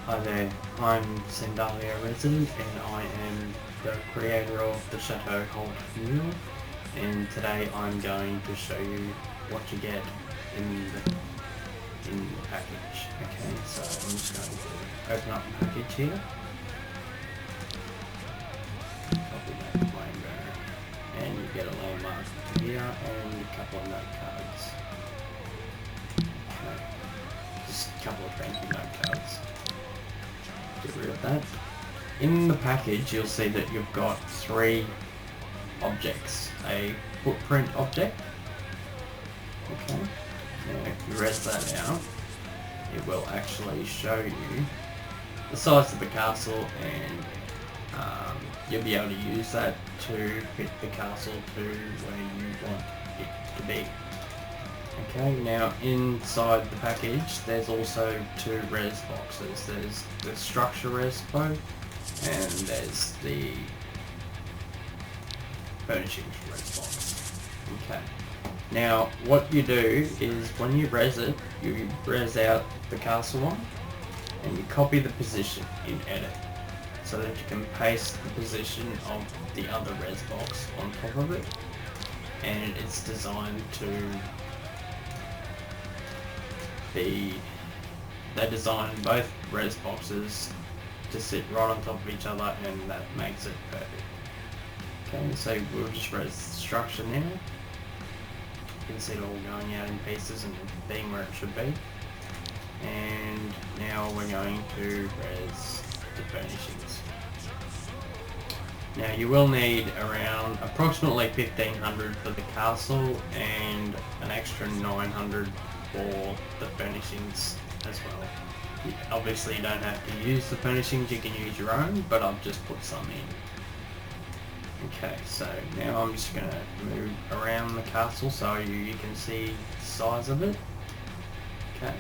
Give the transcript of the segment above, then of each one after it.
Hi there, I'm Sendalia resident and I am the creator of the Chateau Holtmuhle, and today I'm going to show you what you get in the package. Okay, so I'm just going to open up the package here, copy that rainbow, and you get a landmark here and a couple of note cards. Okay, just a couple of thank you note cards. Get rid of that. In the package you'll see that you've got three objects. A footprint object. Okay. Now if you res that out, it will actually show you the size of the castle, and you'll be able to use that to fit the castle to where you want it to be. Okay, now inside the package there's also two res boxes. There's the structure respo and there's the furnishings res box. Okay, now what you do is when you res it, you res out the castle one and you copy the position in edit so that you can paste the position of the other res box on top of it, and it's designed to they designed both res boxes to sit right on top of each other, and that makes it perfect. Okay, so we'll just res structure now. You can see it all going out in pieces and being where it should be. And now we're going to res the furnishings. Now you will need around approximately 1500 for the castle and an extra 900 for the furnishings as well. Obviously you don't have to use the furnishings, you can use your own, but I've just put some in. Okay, so now I'm just going to move around the castle so you can see the size of it. Okay.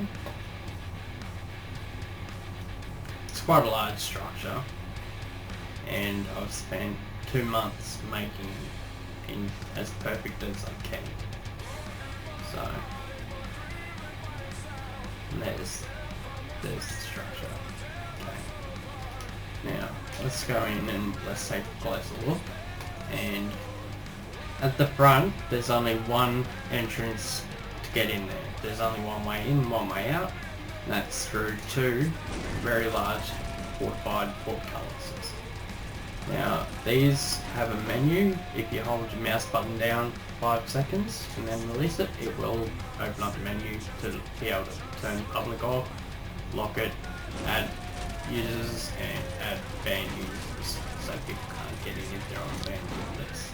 It's quite a large structure, and I've spent 2 months making it as perfect as I can. So there's the structure. Okay. Now let's go in and let's take a closer look. And at the front there's only one entrance to get in there. There's only one way in, one way out. And that's through two very large fortified portcullises. Now these have a menu. If you hold your mouse button down 5 seconds and then release it, it will open up the menu to be able to turn public off, lock it, add users, and add banned users so people can't get in if they're on the banned list.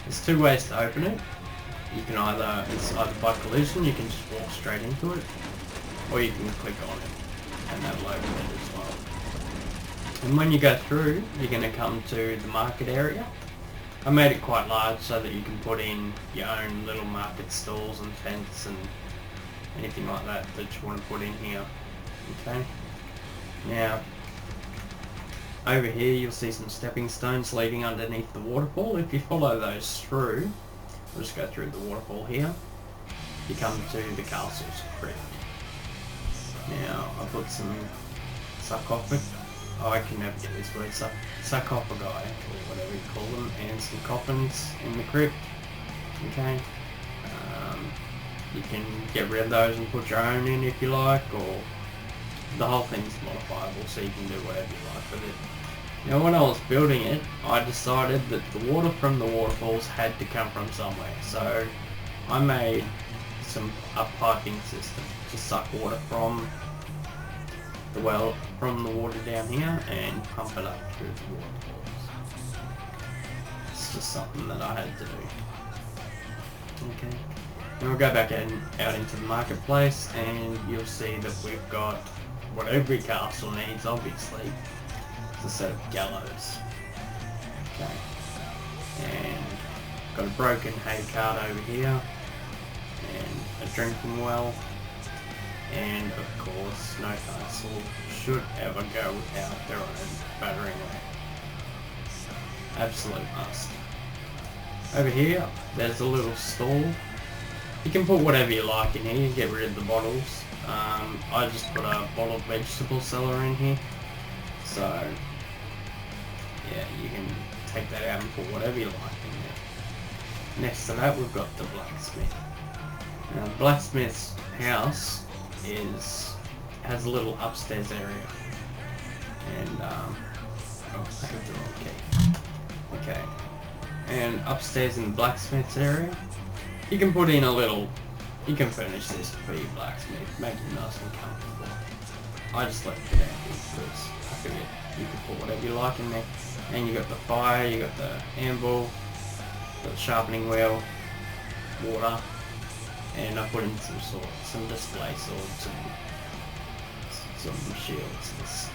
There's two ways to open it. You can it's either by collision, you can just walk straight into it, or you can click on it and that'll open it as well. And when you go through, you're going to come to the market area. I made it quite large so that you can put in your own little market stalls and tents and anything like that that you want to put in here. Okay. Now, over here you'll see some stepping stones leading underneath the waterfall. If you follow those through, we'll just go through the waterfall here, you come to the castle's crypt. Now, I put some sarcophagi, I can never get this word, sarcophagi, or whatever you call them, and some coffins in the crypt. Okay. You can get rid of those and put your own in if you like, or the whole thing's modifiable, so you can do whatever you like with it. Now when I was building it, I decided that the water from the waterfalls had to come from somewhere, so I made a piping system to suck water from the well, from the water down here, and pump it up through the waterfalls. It's just something that I had to do. Okay. Then we'll go back out into the marketplace, and you'll see that we've got what every castle needs, obviously. It's a set of gallows. Okay. And got a broken hay cart over here, and a drinking well, and of course no castle should ever go without their own battering ram. Absolute must. Over here there's a little stall You can put whatever you like in here, get rid of the bottles. I just put a bottled vegetable cellar in here. So, yeah, you can take that out and put whatever you like in there. Next to that, we've got the blacksmith. Now, the blacksmith's house has a little upstairs area. And, oh, I have the wrong key. Okay. And upstairs in the blacksmith's area, you can put in you can furnish this for your blacksmith, make it nice and comfortable. I just left it empty because I figured you can put whatever you like in there. And you got the fire, you got the anvil, the sharpening wheel, water, and I put in some display swords and some shields and stuff.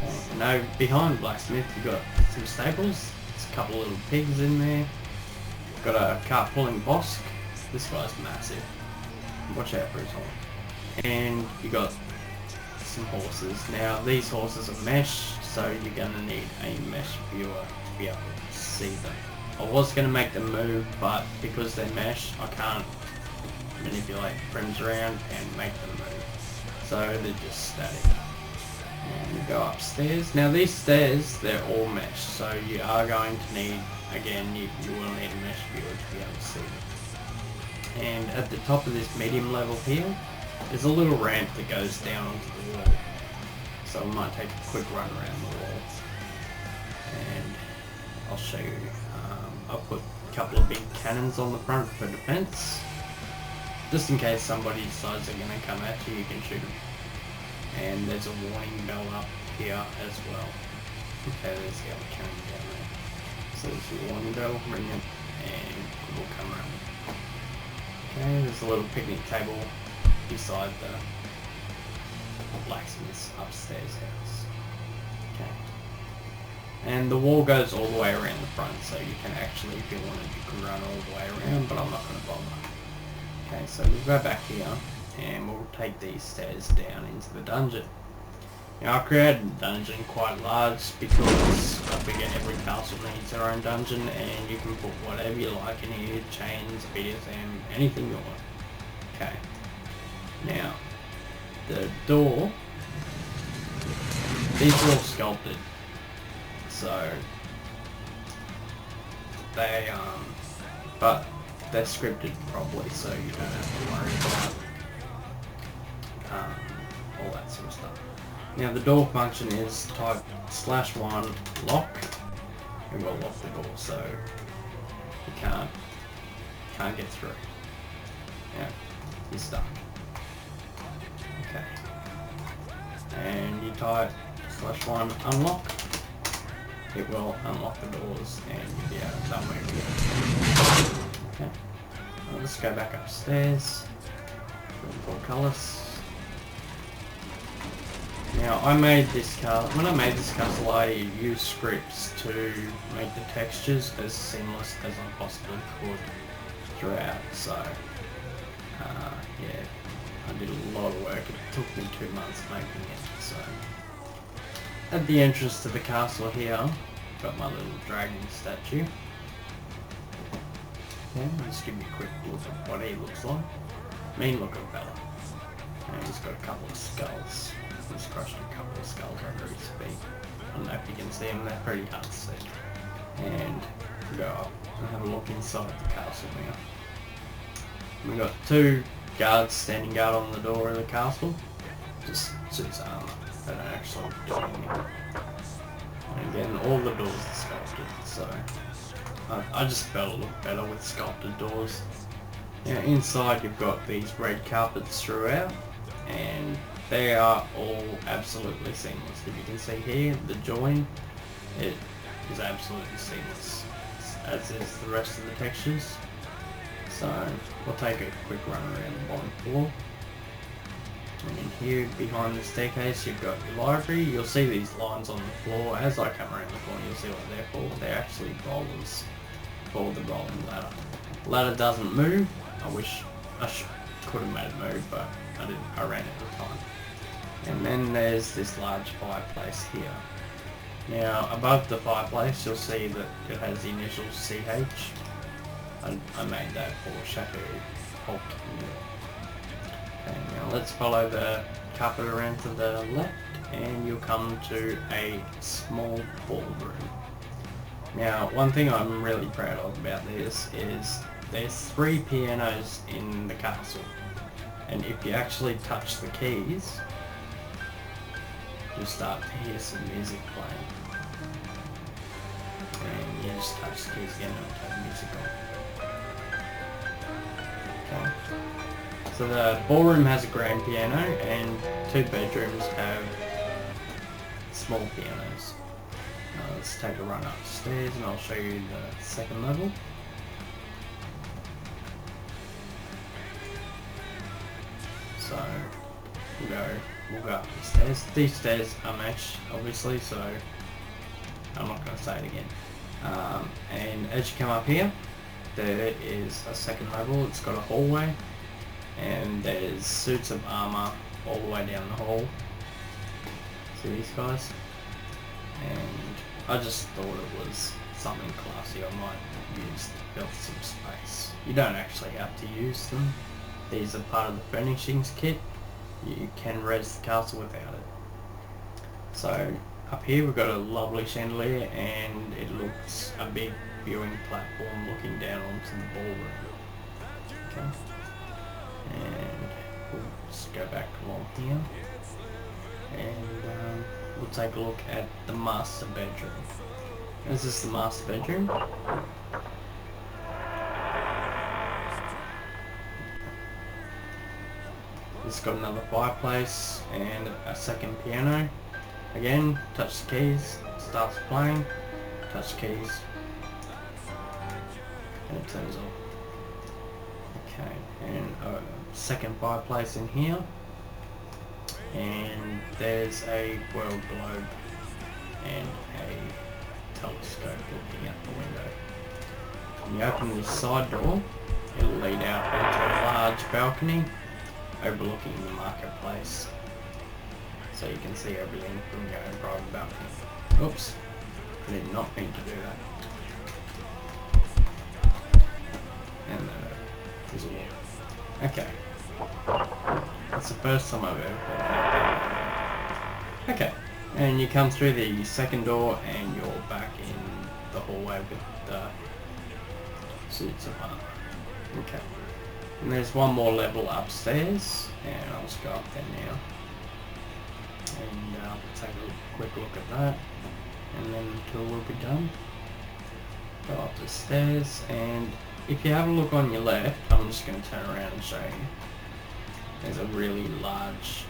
Okay. Now behind blacksmith you've got some staples. There's a couple of little pigs in there. Got a cart pulling bosk. This guy's massive. Watch out for his horn. And you got some horses. Now these horses are mesh, so you're gonna need a mesh viewer to be able to see them. I was gonna make them move, but because they're mesh, I can't manipulate frames around and make them move. So they're just static. And you go upstairs. Now these stairs, they're all mesh, so you are going to need, again, you will need a mesh viewer to be able to see them. And at the top of this medium level here, there's a little ramp that goes down onto the wall. So I might take a quick run around the wall. And I'll show you. I'll put a couple of big cannons on the front for defense. Just in case somebody decides they're going to come at you, you can shoot them. And there's a warning bell up here as well. Okay, there's the other cannon down there. So there's your warning bell, ring it, and it will come around. Okay, there's a little picnic table beside the blacksmith's upstairs house. Okay. And the wall goes all the way around the front, so you can actually, if you wanted, you can run all the way around, but I'm not going to bother. Okay, so we'll go back here, and we'll take these stairs down into the dungeon. Now I created the dungeon quite large because I figure every castle needs their own dungeon, and you can put whatever you like in here, chains, BDSM, anything you want. Okay. Now, the door, these are all sculpted, so they, but they're scripted properly, so you don't have to worry about all that sort of stuff. Now the door function is type /1 lock. It will lock the door, so you can't get through. Yeah, you're stuck. Okay. And you type /1 unlock. It will unlock the doors and you'll be able to tell where to go. Okay. Well, let's go back upstairs. Portcullis. Now I made this castle, when I made this castle I used scripts to make the textures as seamless as I possibly could throughout, so yeah, I did a lot of work. It took me 2 months making it. So at the entrance to the castle here, got my little dragon statue. Okay, let's give you a quick look at what he looks like. Mean looking fella. And he's got a couple of skulls. He's crushed a couple of skulls under his feet. I don't know if you can see them, they're pretty hard to see. And we'll go up and have a look inside the castle now. We've got 2 guards standing guard on the door of the castle. Just suits armor. They don't actually do anything. And again, all the doors are sculpted, so I just felt it looked better with sculpted doors. Now inside you've got these red carpets throughout, and they are all absolutely seamless. If you can see here, the join, it is absolutely seamless, as is the rest of the textures. So we'll take a quick run around the bottom floor. And in here behind the staircase you've got your library. You'll see these lines on the floor. As I come around the corner you'll see what they're for. They're actually rollers for the rolling ladder. Ladder doesn't move. I wish I could have made it move, but I didn't. I ran out of time. And then there's this large fireplace here. Now above the fireplace you'll see that it has the initials CH. I made that for Chateau Holtmuhle. Okay, now let's follow the carpet around to the left and you'll come to a small ballroom. Now, one thing I'm really proud of about this is there's 3 pianos in the castle, and if you actually touch the keys, you'll start to hear some music playing. And you just touch the keys again and turn the music on. Okay. So the ballroom has a grand piano and 2 bedrooms have small pianos. Let's take a run upstairs and I'll show you the second level. So we'll go up the stairs. These stairs are matched obviously, so I'm not going to say it again. And as you come up here, there is a second level. It's got a hallway and there's suits of armour all the way down the hall. See these guys? And I just thought it was something classy I might use to fill some space. You don't actually have to use them. These are part of the furnishings kit. You can res the castle without it. So up here we've got a lovely chandelier and it looks a big viewing platform looking down onto the ballroom. Okay. And we'll just go back along here. And we'll take a look at the master bedroom. This is the master bedroom. It's got another fireplace and a second piano. Again, touch the keys, starts playing, touch the keys, and it turns on. Okay, and a second fireplace in here. And there's a world globe and a telescope looking out the window. When you open this side door, it'll lead out onto a large balcony overlooking the marketplace. So you can see everything from your own private balcony. Oops, I did not mean to do that. And there's a wall. Okay. That's the first time I've ever put that. Okay, and you come through the second door and you're back in the hallway with the suits of armor. Okay, and there's one more level upstairs, and I'll just go up there now. And take a quick look at that, and then the tour will be done. Go up the stairs, and if you have a look on your left, I'm just going to turn around and show you. There's a really large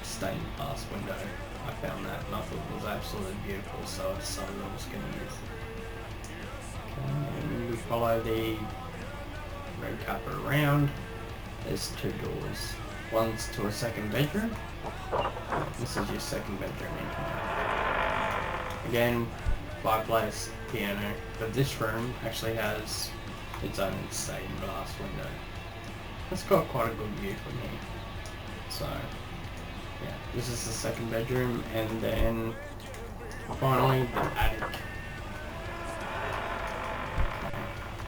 stained glass window. I found that and I thought it was absolutely beautiful, so I decided I was going to use it. Okay, and we follow the red carpet around. There's 2 doors. One's to a second bedroom. This is your second bedroom in here. Again, fireplace, piano, but this room actually has its own stained glass window. It's got quite a good view from here. So, yeah, this is the second bedroom, and then finally the attic. Okay,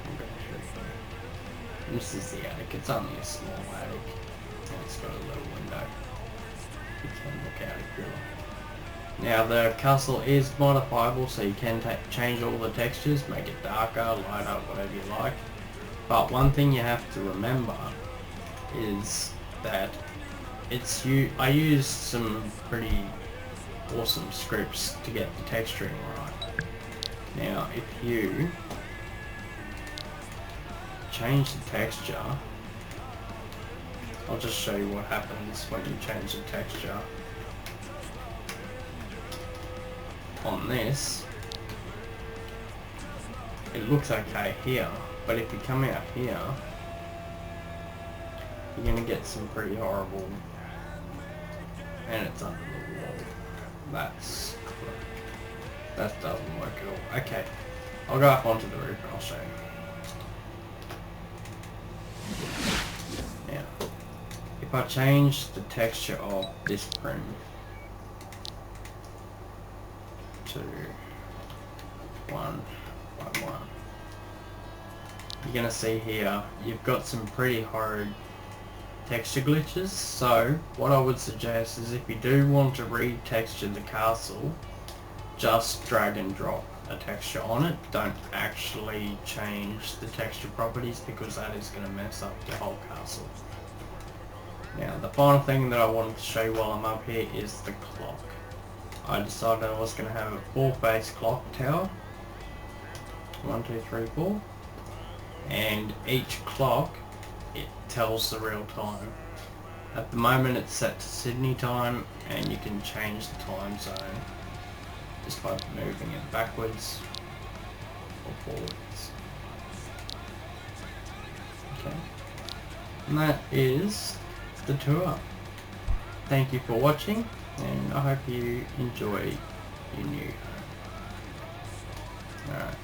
we'll go through here. This is the attic. It's only a small attic, and it's got a little window. You can look out if you like. Now the castle is modifiable, so you can change all the textures, make it darker, lighter, whatever you like. But one thing you have to remember is that I used some pretty awesome scripts to get the texturing right. Now if you change the texture, I'll just show you what happens when you change the texture on this. It looks okay here, but if you come out here, you're going to get some pretty horrible, and it's under the wall. That doesn't work at all. Okay, I'll go up onto the roof and I'll show you. Now, if I change the texture of this prim to 1 by 1, you're gonna see here, you've got some pretty horrid texture glitches. So what I would suggest is, if you do want to retexture the castle, just drag and drop a texture on it. Don't actually change the texture properties, because that is going to mess up your whole castle. Now the final thing that I wanted to show you while I'm up here is the clock. I decided I was going to have a 4-face clock tower. 1, 2, 3, 4. And each clock, it tells the real time. At the moment it's set to Sydney time, and you can change the time zone just by moving it backwards or forwards. Okay. And that is the tour. Thank you for watching, and I hope you enjoy your new home. Alright.